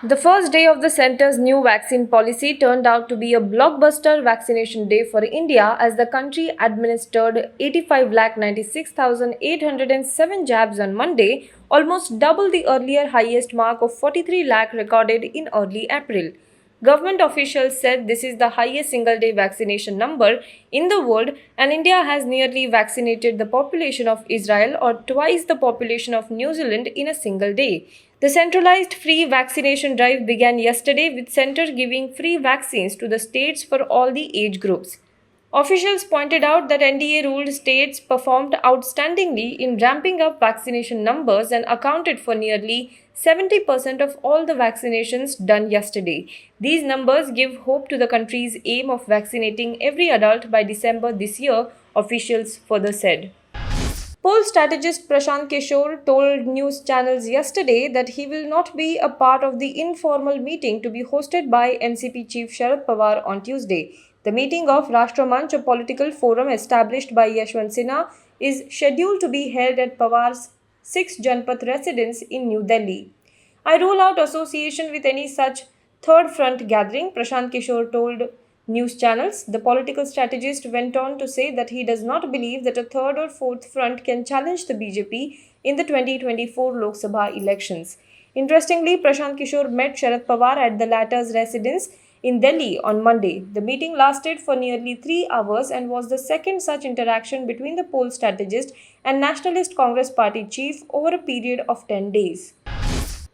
The first day of the centre's new vaccine policy turned out to be a blockbuster vaccination day for India as the country administered 85,96,807 jabs on Monday, almost double the earlier highest mark of 43 lakh recorded in early April. Government officials said this is the highest single-day vaccination number in the world, and India has nearly vaccinated the population of Israel or twice the population of New Zealand in a single day. The centralized free vaccination drive began yesterday with centers giving free vaccines to the states for all the age groups. Officials pointed out that NDA-ruled states performed outstandingly in ramping up vaccination numbers and accounted for nearly 70% of all the vaccinations done yesterday. These numbers give hope to the country's aim of vaccinating every adult by December this year, officials further said. Poll strategist Prashant Kishore told news channels yesterday that he will not be a part of the informal meeting to be hosted by NCP chief Sharad Pawar on Tuesday. The meeting of Rashtramanch, a political forum established by Yashwant Sinha, is scheduled to be held at Pawar's 6th Janpath residence in New Delhi. I rule out association with any such third front gathering, Prashant Kishore told news channels. The political strategist went on to say that he does not believe that a third or fourth front can challenge the BJP in the 2024 Lok Sabha elections. Interestingly, Prashant Kishore met Sharad Pawar at the latter's residence in Delhi on Monday. The meeting lasted for nearly 3 hours and was the second such interaction between the poll strategist and Nationalist Congress Party chief over a period of 10 days.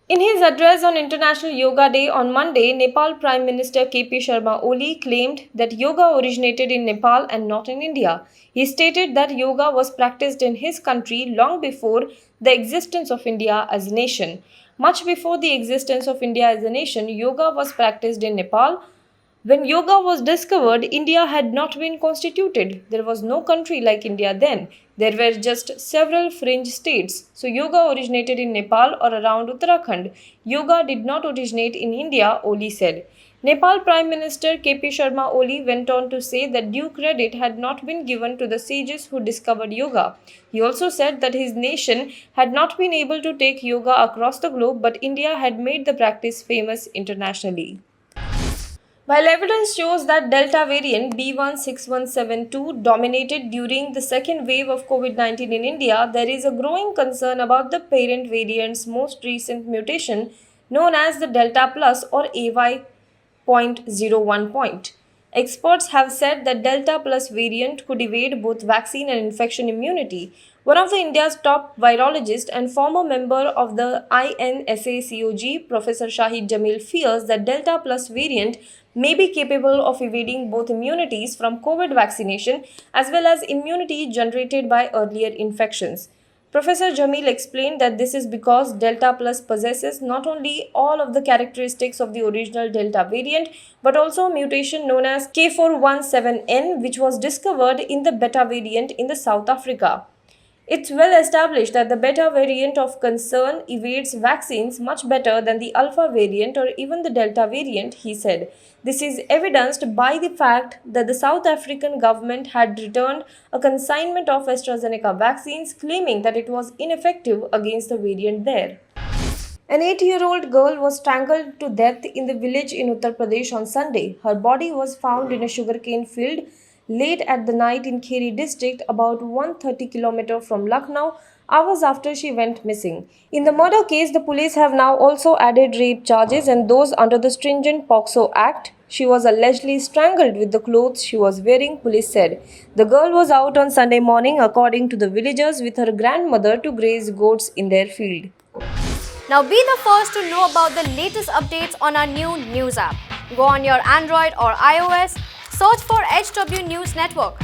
In his address on International Yoga Day on Monday, Nepal Prime Minister KP Sharma Oli claimed that yoga originated in Nepal and not in India. He stated that yoga was practiced in his country long before the existence of India as a nation. Much before the existence of India as a nation, yoga was practiced in Nepal. When yoga was discovered, India had not been constituted. There was no country like India then. There were just several fringe states. So yoga originated in Nepal or around Uttarakhand. Yoga did not originate in India, Oli said. Nepal Prime Minister KP Sharma Oli went on to say that due credit had not been given to the sages who discovered yoga. He also said that his nation had not been able to take yoga across the globe, but India had made the practice famous internationally. While evidence shows that Delta variant B.1.617.2 dominated during the second wave of COVID-19 in India, there is a growing concern about the parent variant's most recent mutation known as the Delta Plus or AY.01. Experts have said that Delta Plus variant could evade both vaccine and infection immunity. One of India's top virologists and former member of the INSA-CoG, Professor Shahid Jamil, fears that Delta Plus variant may be capable of evading both immunities from COVID vaccination as well as immunity generated by earlier infections. Professor Jamil explained that this is because Delta Plus possesses not only all of the characteristics of the original Delta variant, but also a mutation known as K417N, which was discovered in the Beta variant in the South Africa. It's well established that the Beta variant of concern evades vaccines much better than the Alpha variant or even the Delta variant, he said. This is evidenced by the fact that the South African government had returned a consignment of AstraZeneca vaccines, claiming that it was ineffective against the variant there. An 8-year-old girl was strangled to death in the village in Uttar Pradesh on Sunday. Her body was found in a sugarcane field late at the night in Kheri district, about 130 km from Lucknow, hours after she went missing. In the murder case, the police have now also added rape charges and those under the stringent POCSO Act. She was allegedly strangled with the clothes she was wearing, police said. The girl was out on Sunday morning, according to the villagers, with her grandmother to graze goats in their field. Now be the first to know about the latest updates on our new news app. Go on your Android or iOS, search for HW News Network.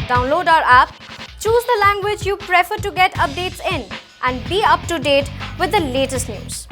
Download our app, choose the language you prefer to get updates in, and be up to date with the latest news.